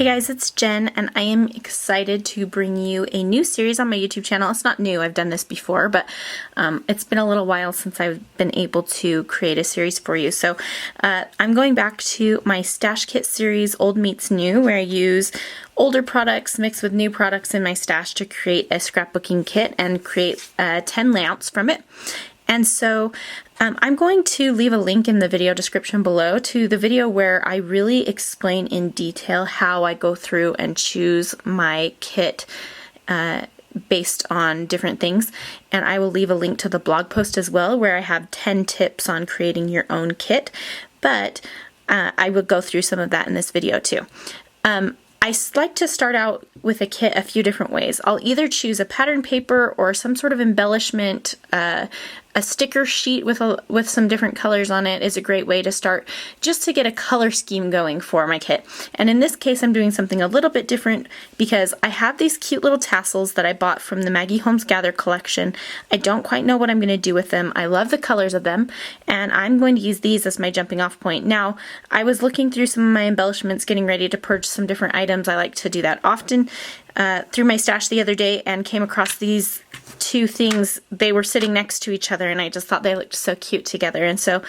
Hey guys, it's Jen, and I am excited to bring you a new series on my YouTube channel. It's not new, I've done this before, but it's been a little while since I've been able to create a series for you. So I'm going back to my stash kit series, Old Meets New, where I use older products mixed with new products in my stash to create a scrapbooking kit and create 10 layouts from it. And so I'm going to leave a link in the video description below to the video where I really explain in detail how I go through and choose my kit based on different things. And I will leave a link to the blog post as well where I have 10 tips on creating your own kit. But I will go through some of that in this video too. I like to start out with a kit a few different ways. I'll either choose a pattern paper or some sort of embellishment. A sticker sheet with some different colors on it is a great way to start, just to get a color scheme going for my kit. And in this case, I'm doing something a little bit different because I have these cute little tassels that I bought from the Maggie Holmes Gather collection. I don't quite know what I'm going to do with them. I love the colors of them, and I'm going to use these as my jumping off point. Now, I was looking through some of my embellishments, getting ready to purchase some different items. I like to do that often. Through my stash the other day and came across these two things. They were sitting next to each other and I just thought they looked so cute together. And so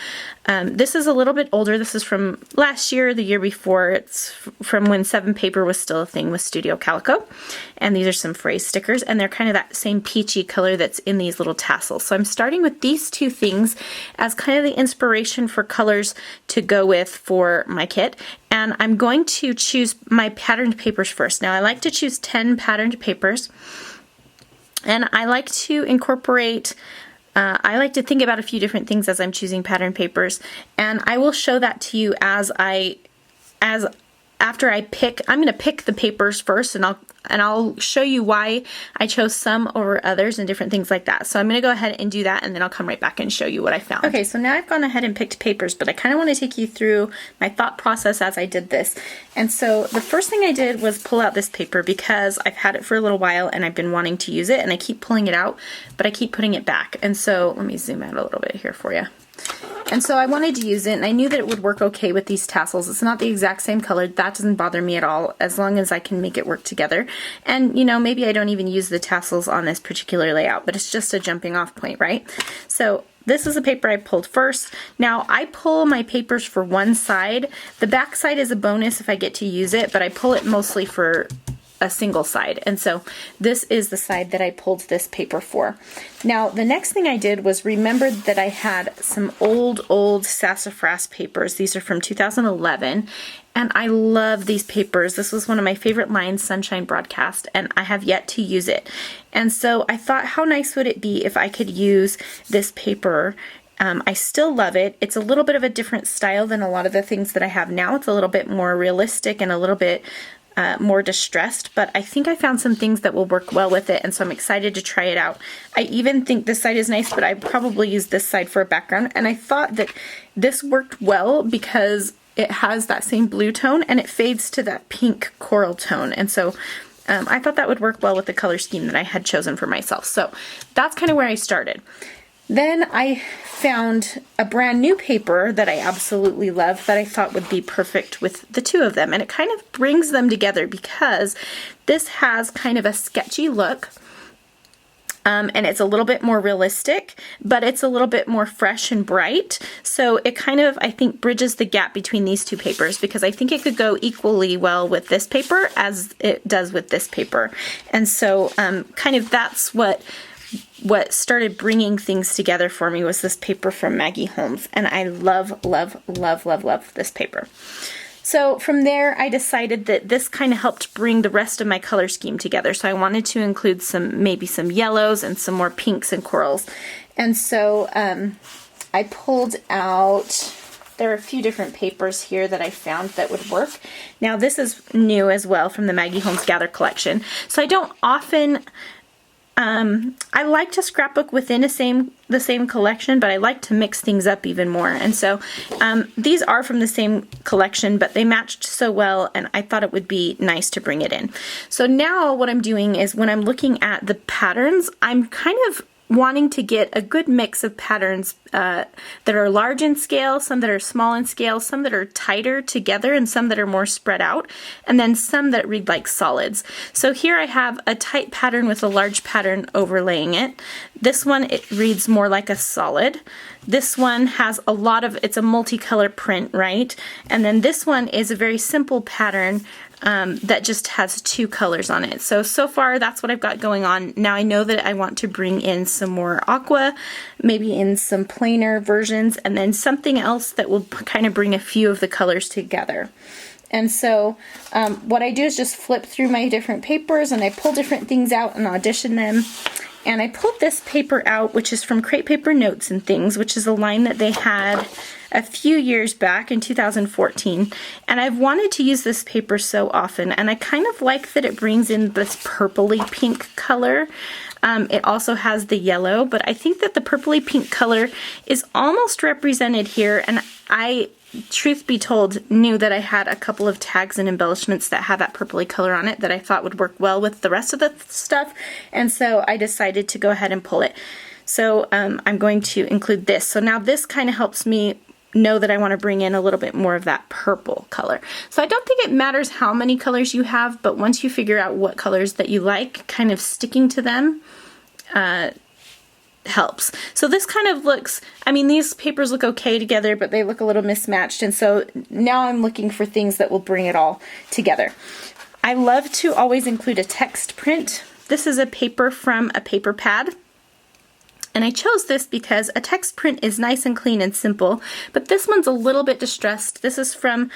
this is a little bit older. This is from last year, the year before. It's from when 7 paper was still a thing with Studio Calico. And these are some phrase stickers, and they're kind of that same peachy color that's in these little tassels. So I'm starting with these two things as kind of the inspiration for colors to go with for my kit. And I'm going to choose my patterned papers first. Now I like to choose 10 patterned papers, and I like to incorporate, I like to think about a few different things as I'm choosing pattern papers, and I will show that to you after I pick. I'm going to pick the papers first, and I'll show you why I chose some over others and different things like that. So I'm going to go ahead and do that, and then I'll come right back and show you what I found. Okay, so now I've gone ahead and picked papers, but I kind of want to take you through my thought process as I did this. And so the first thing I did was pull out this paper because I've had it for a little while and I've been wanting to use it, and I keep pulling it out, but I keep putting it back. And so let me zoom out a little bit here for you. And so I wanted to use it, and I knew that it would work okay with these tassels. It's not the exact same color. That doesn't bother me at all, as long as I can make it work together. And, you know, maybe I don't even use the tassels on this particular layout, but it's just a jumping off point, right? So this is the paper I pulled first. Now, I pull my papers for one side. The back side is a bonus if I get to use it, but I pull it mostly for a single side. And so this is the side that I pulled this paper for. Now, the next thing I did was remembered that I had some old Sassafras papers. These are from 2011, and I love these papers. This was one of my favorite lines, Sunshine Broadcast, and I have yet to use it. And so I thought, how nice would it be if I could use this paper. I still love it. It's a little bit of a different style than a lot of the things that I have now. It's a little bit more realistic and a little bit more distressed, but I think I found some things that will work well with it, and so I'm excited to try it out. I even think this side is nice, but I probably use this side for a background, and I thought that this worked well because it has that same blue tone and it fades to that pink coral tone, and so I thought that would work well with the color scheme that I had chosen for myself. So that's kind of where I started. Then I found a brand new paper that I absolutely love that I thought would be perfect with the two of them. And it kind of brings them together because this has kind of a sketchy look. And it's a little bit more realistic, but it's a little bit more fresh and bright. So it kind of, I think, bridges the gap between these two papers because I think it could go equally well with this paper as it does with this paper. And so kind of that's what started bringing things together for me was this paper from Maggie Holmes, and I love this paper. So from there I decided that this kind of helped bring the rest of my color scheme together, so I wanted to include maybe some yellows and some more pinks and corals. And so I pulled out, there are a few different papers here that I found that would work. Now this is new as well from the Maggie Holmes Gather collection, so I don't often I like to scrapbook within the same collection, but I like to mix things up even more. And so these are from the same collection, but they matched so well, and I thought it would be nice to bring it in. So now what I'm doing is when I'm looking at the patterns, I'm kind of wanting to get a good mix of patterns that are large in scale, some that are small in scale, some that are tighter together, and some that are more spread out, and then some that read like solids. So here I have a tight pattern with a large pattern overlaying it. This one, it reads more like a solid. This one has a lot of, it's a multicolor print, right? And then this one is a very simple pattern that just has 2 colors on it. So far that's what I've got going on. Now I know that I want to bring in some more aqua, maybe in some plainer versions, and then something else that will kind of bring a few of the colors together. And so what I do is just flip through my different papers and I pull different things out and audition them. And I pulled this paper out, which is from Crate Paper Notes and Things, which is a line that they had a few years back in 2014. And I've wanted to use this paper so often, and I kind of like that it brings in this purpley pink color. It also has the yellow, but I think that the purpley pink color is almost represented here, and I, truth be told, knew that I had a couple of tags and embellishments that had that purpley color on it that I thought would work well with the rest of the stuff, and so I decided to go ahead and pull it. So I'm going to include this. So now this kind of helps me know that I want to bring in a little bit more of that purple color. So I don't think it matters how many colors you have, but once you figure out what colors that you like, kind of sticking to them helps. So this kind of looks, I mean, these papers look okay together, but they look a little mismatched, and so now I'm looking for things that will bring it all together. I love to always include a text print. This is a paper from a paper pad. And I chose this because a text print is nice and clean and simple, but this one's a little bit distressed. This is from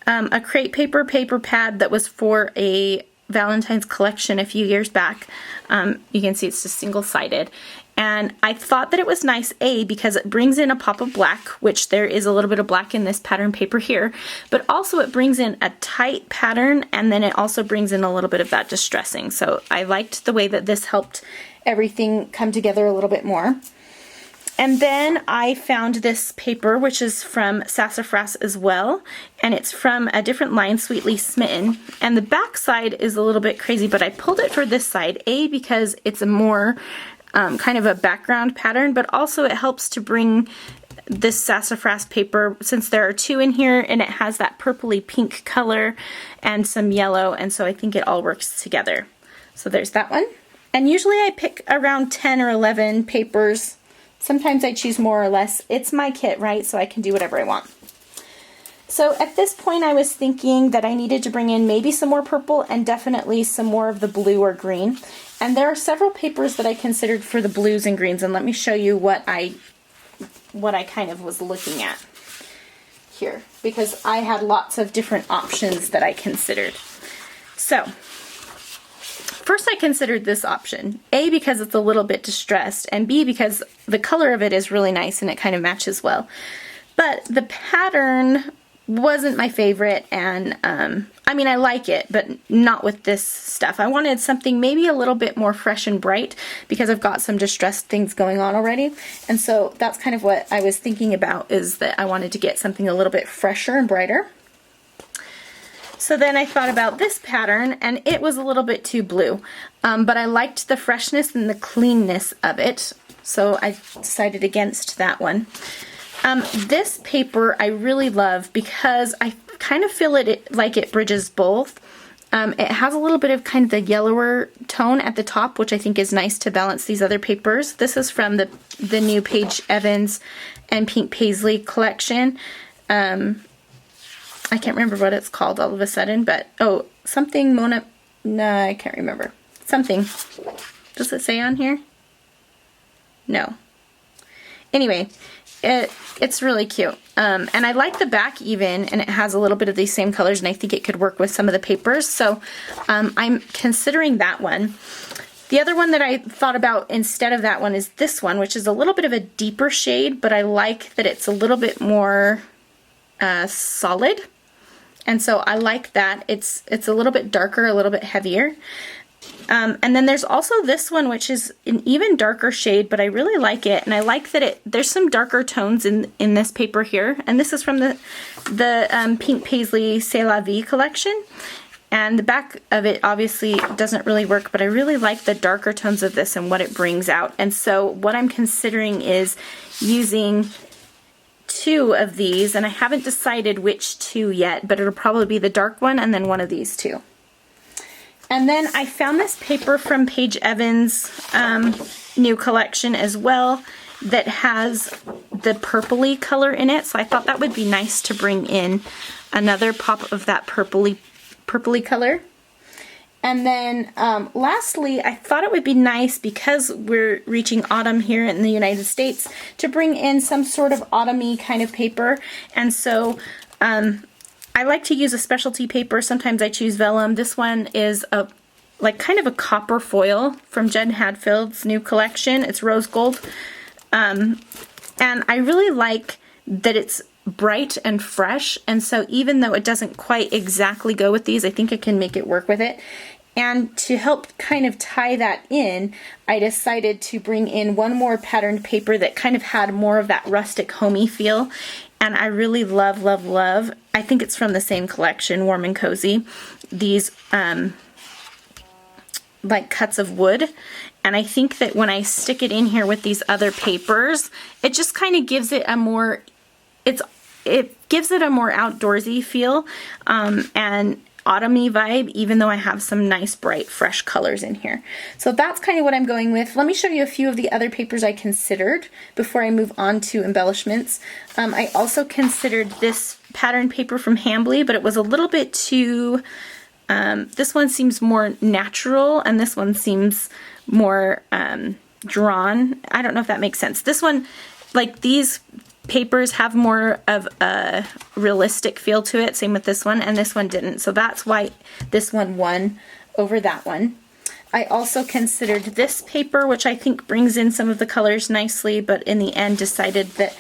a Crate Paper paper pad that was for a Valentine's collection a few years back. You can see it's just single-sided. And I thought that it was nice, because it brings in a pop of black, which there is a little bit of black in this pattern paper here, but also it brings in a tight pattern, and then it also brings in a little bit of that distressing. So I liked the way that this helped everything come together a little bit more. And then I found this paper, which is from Sassafras as well, and it's from a different line, Sweetly Smitten. And the back side is a little bit crazy, but I pulled it for this side, because it's a more kind of a background pattern, but also it helps to bring this Sassafras paper, since there are 2 in here, and it has that purpley pink color and some yellow, and so I think it all works together. So there's that one. And usually I pick around 10 or 11 papers. Sometimes I choose more or less. It's my kit, right? So I can do whatever I want. So at this point I was thinking that I needed to bring in maybe some more purple and definitely some more of the blue or green. And there are several papers that I considered for the blues and greens, and let me show you what I kind of was looking at here, because I had lots of different options that I considered. So first I considered this option, A, because it's a little bit distressed, and B, because the color of it is really nice and it kind of matches well. But the pattern wasn't my favorite, and I mean, I like it, but not with this stuff. I wanted something maybe a little bit more fresh and bright, because I've got some distressed things going on already, and so that's kind of what I was thinking about, is that I wanted to get something a little bit fresher and brighter. So then I thought about this pattern, and it was a little bit too blue, but I liked the freshness and the cleanness of it, so I decided against that one. This paper I really love because I kind of feel like it bridges both. It has a little bit of kind of the yellower tone at the top, which I think is nice to balance these other papers. This is from the new Paige Evans and Pink Paisley collection. I can't remember what it's called all of a sudden, but something Mona, no, I can't remember. Something. Does it say on here? No. Anyway, it's really cute. And I like the back even, and it has a little bit of these same colors, and I think it could work with some of the papers, so I'm considering that one. The other one that I thought about instead of that one is this one, which is a little bit of a deeper shade, but I like that it's a little bit more solid. And so I like that. It's a little bit darker, a little bit heavier. And then there's also this one, which is an even darker shade, but I really like it. And I like that there's some darker tones in this paper here. And this is from the Pink Paisley C'est La Vie collection. And the back of it obviously doesn't really work, but I really like the darker tones of this and what it brings out. And so what I'm considering is using 2 of these, and I haven't decided which 2 yet, but it'll probably be the dark one and then one of these 2. And then I found this paper from Paige Evans' new collection as well that has the purpley color in it, so I thought that would be nice to bring in another pop of that purpley color. And then lastly, I thought it would be nice, because we're reaching autumn here in the United States, to bring in some sort of autumny kind of paper. And so I like to use a specialty paper. Sometimes I choose vellum. This one is like kind of a copper foil from Jen Hadfield's new collection. It's rose gold. And I really like that it's bright and fresh, and so even though it doesn't quite exactly go with these, I think I can make it work with it. And to help kind of tie that in, I decided to bring in one more patterned paper that kind of had more of that rustic homey feel, and I really love, love, love, I think it's from the same collection, Warm and Cozy, these like cuts of wood. And I think that when I stick it in here with these other papers, it just kind of gives it a more, it gives it a more outdoorsy feel and autumny vibe, even though I have some nice bright fresh colors in here. So that's kind of what I'm going with. Let me show you a few of the other papers I considered before I move on to embellishments. I also considered this pattern paper from Hambly, but it was a little bit too, this one seems more natural and this one seems more drawn. I don't know if that makes sense. This one, like these papers have more of a realistic feel to it, same with this one, and this one didn't. So that's why this one won over that one. I also considered this paper, which I think brings in some of the colors nicely, but in the end decided that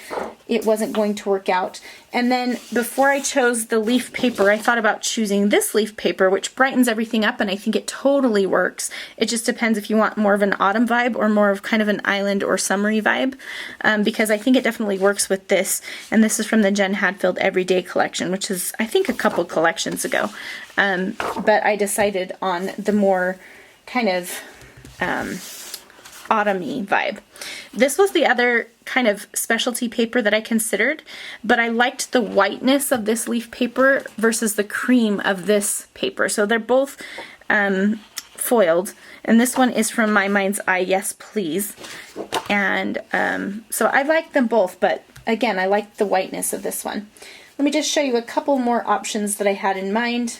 it wasn't going to work out. And then before I chose the leaf paper, I thought about choosing this leaf paper, which brightens everything up, and I think it totally works. It just depends if you want more of an autumn vibe or more of kind of an island or summery vibe, because I think it definitely works with this. And this is from the Jen Hadfield Everyday collection, which is, I think, a couple collections ago. But I decided on the more kind of autumny vibe. This was the other kind of specialty paper that I considered, but I liked the whiteness of this leaf paper versus the cream of this paper. So they're both foiled, and this one is from My Mind's Eye, Yes Please. And so I like them both, but again, I like the whiteness of this one. Let me just show you a couple more options that I had in mind.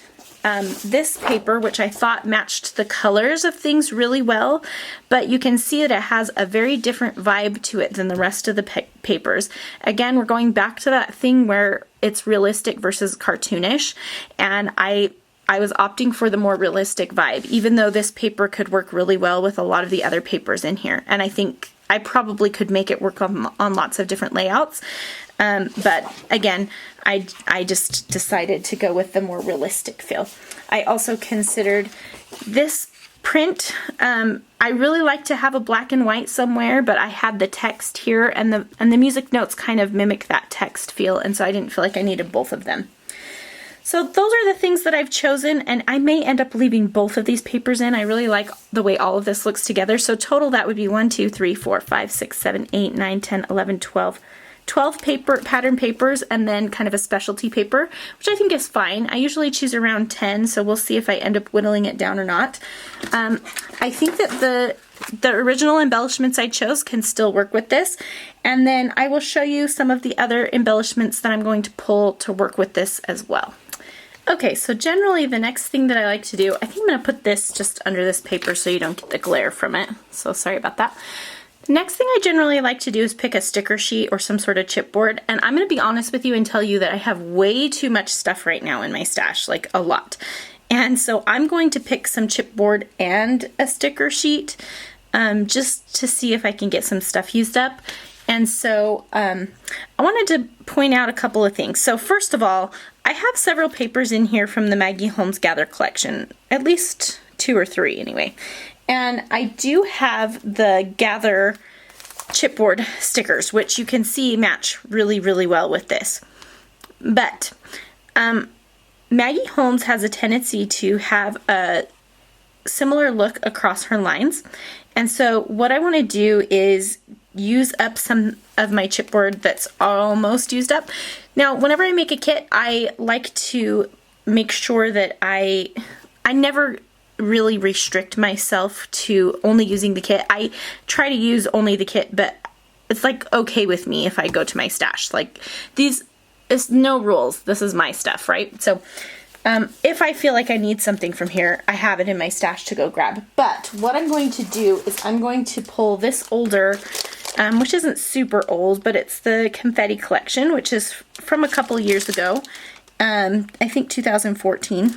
This paper, which I thought matched the colors of things really well, but you can see that it has a very different vibe to it than the rest of the papers. Again, we're going back to that thing where it's realistic versus cartoonish, and I was opting for the more realistic vibe, even though this paper could work really well with a lot of the other papers in here, and I think I probably could make it work on lots of different layouts. But again, I just decided to go with the more realistic feel. I also considered this print. I really like to have a black and white somewhere, but I had the text here, and the music notes kind of mimic that text feel, and so I didn't feel like I needed both of them. So those are the things that I've chosen, and I may end up leaving both of these papers in. I really like the way all of this looks together. So total that would be 1, 2, 3, 4, 5, 6, 7, 8, 9, 10, 11, 12. 12 pattern papers, and then kind of a specialty paper, which I think is fine. I usually choose around 10, so we'll see if I end up whittling it down or not. I think that the original embellishments I chose can still work with this, and then I will show you some of the other embellishments that I'm going to pull to work with this as well. Okay, so generally the next thing that I like to do, I think I'm going to put this just under this paper so you don't get the glare from it, so sorry about that. The next thing I generally like to do is pick a sticker sheet or some sort of chipboard, and I'm going to be honest with you and tell you that I have way too much stuff right now in my stash, like a lot. And so I'm going to pick some chipboard and a sticker sheet just to see if I can get some stuff used up. And so I wanted to point out a couple of things. So first of all, I have several papers in here from the Maggie Holmes Gather collection, at least 2 or 3 anyway. And I do have the Gather chipboard stickers, which you can see match really, really well with this. But Maggie Holmes has a tendency to have a similar look across her lines. And so what I want to do is use up some of my chipboard that's almost used up. Now, whenever I make a kit, I like to make sure that I never really restrict myself to only using the kit. I try to use only the kit, but it's like okay with me if I go to my stash. Like it's no rules. This is my stuff, right? So if I feel like I need something from here, I have it in my stash to go grab. But what I'm going to do is I'm going to pull this older, which isn't super old, but it's the Confetti Collection, which is from a couple years ago. I think 2014.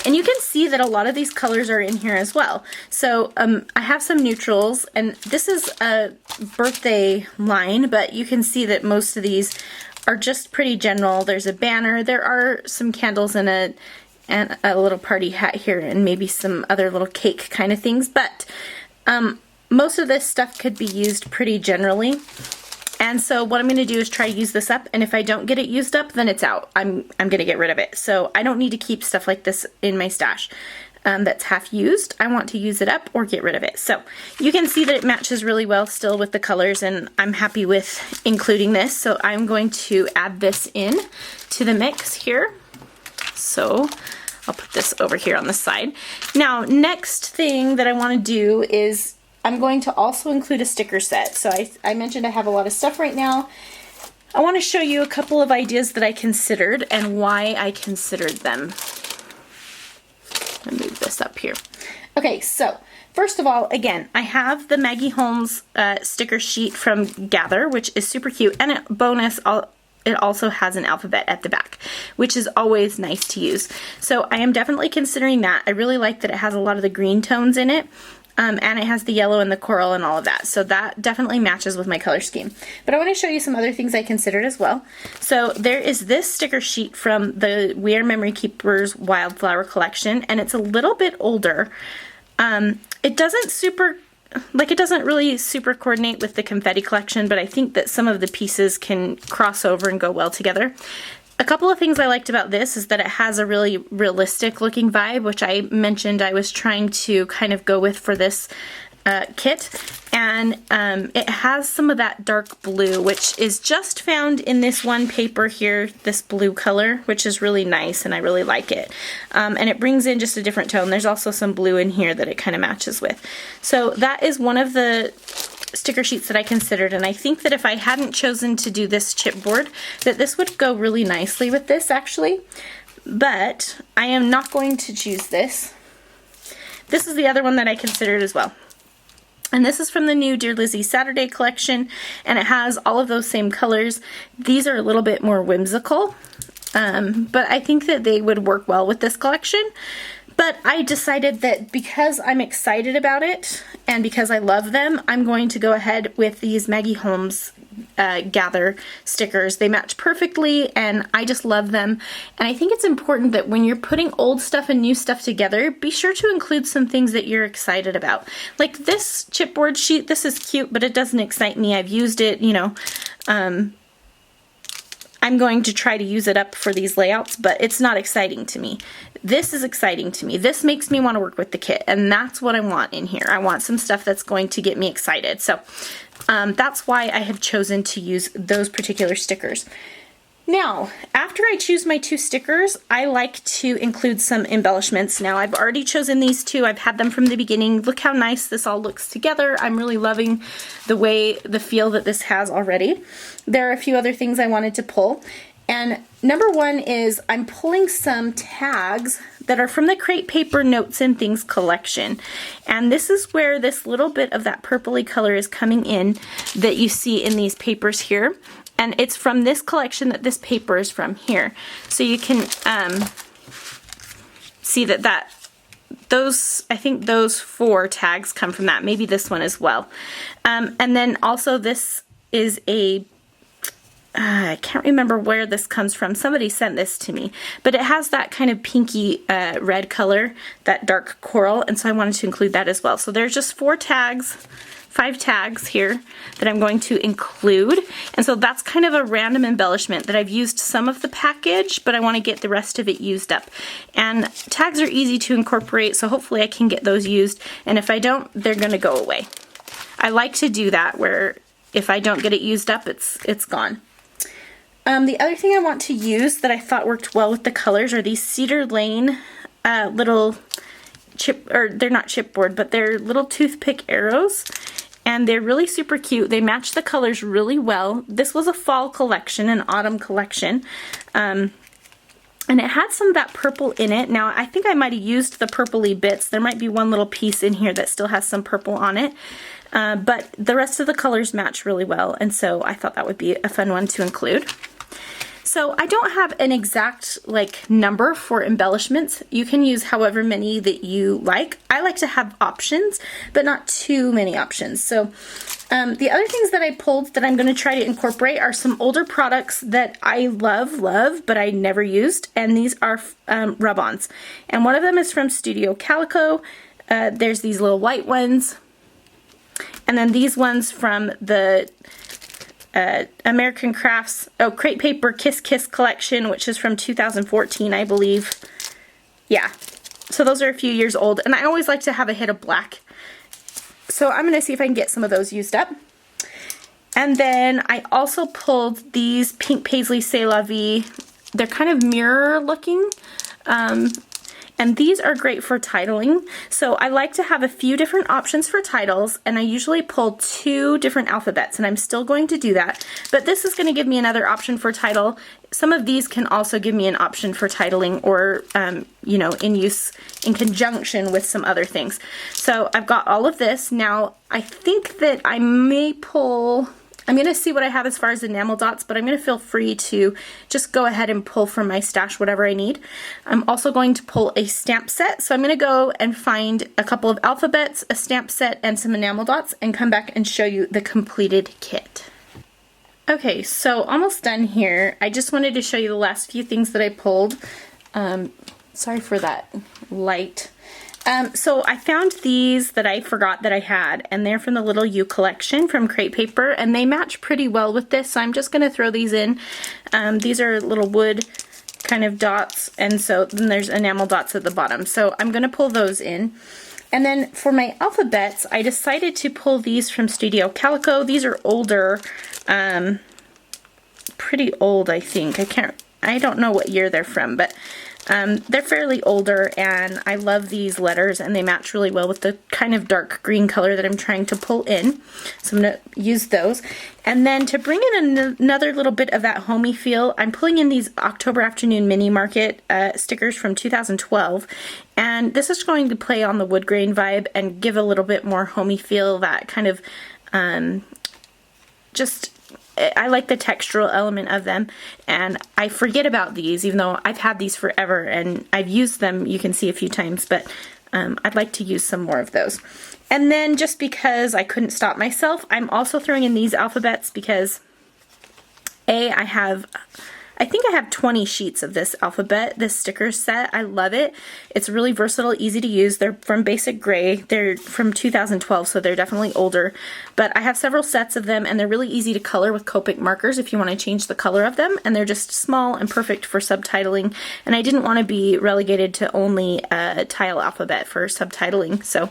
And you can see that a lot of these colors are in here as well. So I have some neutrals, and this is a birthday line, but you can see that most of these are just pretty general. There's a banner, there are some candles and a little party hat here, and maybe some other little cake kind of things, but most of this stuff could be used pretty generally. And so what I'm going to do is try to use this up, and if I don't get it used up, then it's out. I'm going to get rid of it. So I don't need to keep stuff like this in my stash that's half used. I want to use it up or get rid of it. So you can see that it matches really well still with the colors, and I'm happy with including this. So I'm going to add this in to the mix here. So I'll put this over here on the side. Now, next thing that I want to do is I'm going to also include a sticker set. So I mentioned I have a lot of stuff right now. I want to show you a couple of ideas that I considered and why I considered them. I'll move this up here. Okay, so first of all, again, I have the Maggie Holmes sticker sheet from Gather, which is super cute, and a bonus, it also has an alphabet at the back, which is always nice to use. So I am definitely considering that. I really like that it has a lot of the green tones in it. And it has the yellow and the coral and all of that. So that definitely matches with my color scheme. But I want to show you some other things I considered as well. So there is this sticker sheet from the We Are Memory Keepers Wildflower Collection, and it's a little bit older. It doesn't really super coordinate with the Confetti Collection, but I think that some of the pieces can cross over and go well together. A couple of things I liked about this is that it has a really realistic looking vibe, which I mentioned I was trying to kind of go with for this kit. And it has some of that dark blue, which is just found in this one paper here, this blue color, which is really nice and I really like it. And it brings in just a different tone. There's also some blue in here that it kind of matches with. So that is one of the sticker sheets that I considered, and I think that if I hadn't chosen to do this chipboard, that this would go really nicely with this actually, but I am not going to choose this. This is the other one that I considered as well. And this is from the new Dear Lizzy Saturday collection, and it has all of those same colors. These are a little bit more whimsical, but I think that they would work well with this collection. But I decided that because I'm excited about it and because I love them, I'm going to go ahead with these Maggie Holmes Gather stickers. They match perfectly and I just love them. And I think it's important that when you're putting old stuff and new stuff together, be sure to include some things that you're excited about. Like this chipboard sheet, this is cute, but it doesn't excite me. I've used it, you know. I'm going to try to use it up for these layouts, but it's not exciting to me. This is exciting to me. This makes me want to work with the kit, and that's what I want in here. I want some stuff that's going to get me excited. So that's why I have chosen to use those particular stickers. Now, after I choose my two stickers, I like to include some embellishments. Now, I've already chosen these two. I've had them from the beginning. Look how nice this all looks together. I'm really loving the feel that this has already. There are a few other things I wanted to pull. And number one is I'm pulling some tags that are from the Crate Paper Notes and Things collection. And this is where this little bit of that purpley color is coming in that you see in these papers here. And it's from this collection that this paper is from here. So you can see that I think those 4 tags come from that. Maybe this one as well. And then also this is I can't remember where this comes from. Somebody sent this to me. But it has that kind of pinky red color, that dark coral, and so I wanted to include that as well. So there's just 4 tags 5 tags here that I'm going to include. And so that's kind of a random embellishment that I've used some of the package, but I want to get the rest of it used up. And tags are easy to incorporate, so hopefully I can get those used. And if I don't, they're going to go away. I like to do that where if I don't get it used up, it's gone. The other thing I want to use that I thought worked well with the colors are these Cedar Lane little they're not chipboard, but they're little toothpick arrows. And they're really super cute. They match the colors really well. This was a fall collection, an autumn collection. And it had some of that purple in it. Now, I think I might have used the purpley bits. There might be one little piece in here that still has some purple on it. But the rest of the colors match really well. And so I thought that would be a fun one to include. So I don't have an exact number for embellishments. You can use however many that you like. I like to have options, but not too many options. So the other things that I pulled that I'm going to try to incorporate are some older products that I love, but I never used. And these are rub-ons. And one of them is from Studio Calico. There's these little white ones. And then these ones from the American Crafts, Crate Paper Kiss Kiss collection, which is from 2014, I believe. Yeah, so those are a few years old, and I always like to have a hit of black. So I'm going to see if I can get some of those used up. And then I also pulled these Pink Paisley C'est La Vie. They're kind of mirror looking. And these are great for titling. So I like to have a few different options for titles, and I usually pull 2 different alphabets, and I'm still going to do that. But this is going to give me another option for title. Some of these can also give me an option for titling or, you know, in use in conjunction with some other things. So I've got all of this. Now, I think that I may pull... I'm going to see what I have as far as enamel dots, but I'm going to feel free to just go ahead and pull from my stash whatever I need. I'm also going to pull a stamp set, so I'm going to go and find a couple of alphabets, a stamp set, and some enamel dots, and come back and show you the completed kit. Okay, so almost done here. I just wanted to show you the last few things that I pulled. Sorry for that light. So I found these that I forgot that I had, and they're from the Little You collection from Crate Paper, and they match pretty well with this, so I'm just going to throw these in. These are little wood kind of dots, and so then there's enamel dots at the bottom, so I'm going to pull those in. And then for my alphabets, I decided to pull these from Studio Calico. These are older, pretty old, I think. I don't know what year they're from, but they're fairly older, and I love these letters, and they match really well with the kind of dark green color that I'm trying to pull in. So I'm going to use those. And then to bring in another little bit of that homey feel, I'm pulling in these October Afternoon Mini Market stickers from 2012. And this is going to play on the wood grain vibe and give a little bit more homey feel, that kind of I like the textural element of them, and I forget about these even though I've had these forever and I've used them, you can see, a few times, but I'd like to use some more of those. And then just because I couldn't stop myself, I'm also throwing in these alphabets because I think I have 20 sheets of this alphabet, this sticker set. I love it. It's really versatile, easy to use. They're from Basic Gray. They're from 2012, so they're definitely older. But I have several sets of them, and they're really easy to color with Copic markers if you want to change the color of them. And they're just small and perfect for subtitling. And I didn't want to be relegated to only a tile alphabet for subtitling, so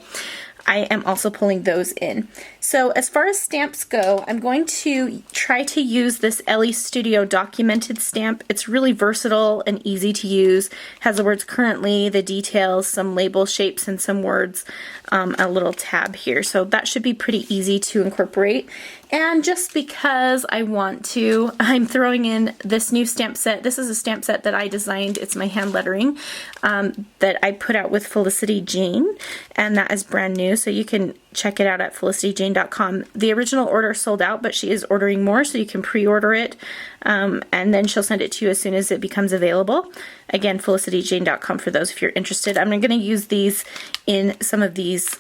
I am also pulling those in. So as far as stamps go, I'm going to try to use this Ellie Studio documented stamp. It's really versatile and easy to use. Has the words currently, the details, some label shapes, and some words, a little tab here. So that should be pretty easy to incorporate. And just because I want to, I'm throwing in this new stamp set. This is a stamp set that I designed. It's my hand lettering that I put out with Felicity Jane, and that is brand new, so you can check it out at felicityjane.com. The original order sold out, but she is ordering more, so you can pre-order it, and then she'll send it to you as soon as it becomes available. Again, felicityjane.com for those if you're interested. I'm going to use these in some of these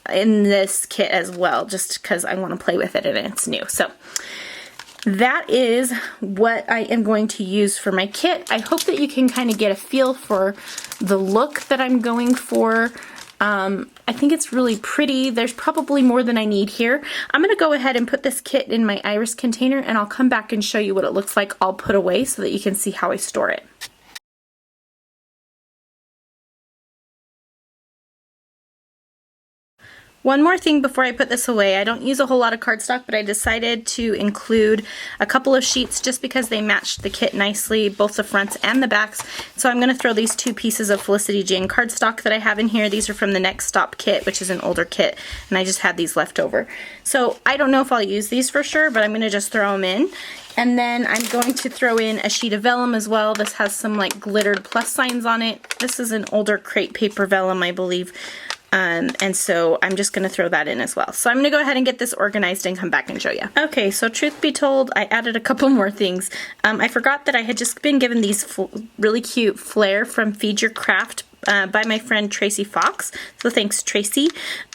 in this kit as well, just because I want to play with it and it's new. So that is what I am going to use for my kit. I hope that you can kind of get a feel for the look that I'm going for. I think it's really pretty. There's probably more than I need here. I'm going to go ahead and put this kit in my iris container, and I'll come back and show you what it looks like all put away so that you can see how I store it. One more thing before I put this away. I don't use a whole lot of cardstock, but I decided to include a couple of sheets just because they matched the kit nicely, both the fronts and the backs. So I'm going to throw these 2 pieces of Felicity Jane cardstock that I have in here. These are from the Next Stop kit, which is an older kit, and I just had these left over. So I don't know if I'll use these for sure, but I'm going to just throw them in. And then I'm going to throw in a sheet of vellum as well. This has some like glittered plus signs on it. This is an older crepe paper vellum, I believe. And so I'm just going to throw that in as well. So I'm going to go ahead and get this organized and come back and show you. Okay, so truth be told, I added a couple more things. I forgot that I had just been given these really cute flair from Feed Your Craft by my friend Tracy Fox. So thanks, Tracy.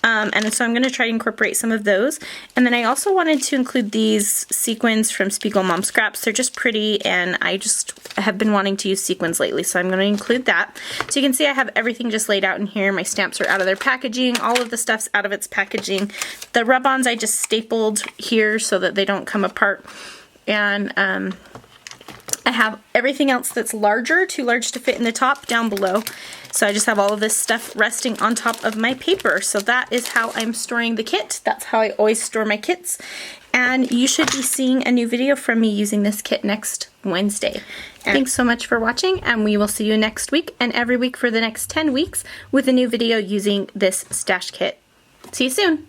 And so I'm going to try to incorporate some of those. And then I also wanted to include these sequins from Spiegel Mom Scraps. They're just pretty, and I just have been wanting to use sequins lately, so I'm going to include that. So you can see I have everything just laid out in here. My stamps are out of their packaging. All of the stuff's out of its packaging. The rub-ons I just stapled here so that they don't come apart. And I have everything else that's larger, too large to fit in the top, down below. So I just have all of this stuff resting on top of my paper. So that is how I'm storing the kit. That's how I always store my kits. And you should be seeing a new video from me using this kit next Wednesday. Thanks so much for watching, and we will see you next week and every week for the next 10 weeks with a new video using this stash kit. See you soon!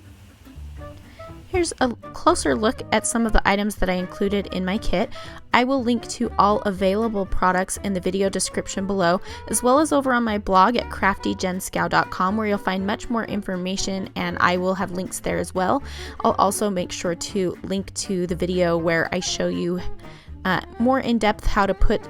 Here's a closer look at some of the items that I included in my kit. I will link to all available products in the video description below, as well as over on my blog at craftyjenschow.com, where you'll find much more information, and I will have links there as well. I'll also make sure to link to the video where I show you more in depth how to put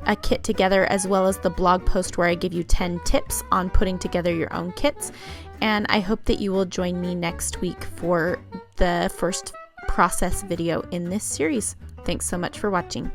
a kit together, as well as the blog post where I give you 10 tips on putting together your own kits. And I hope that you will join me next week for the first process video in this series. Thanks so much for watching.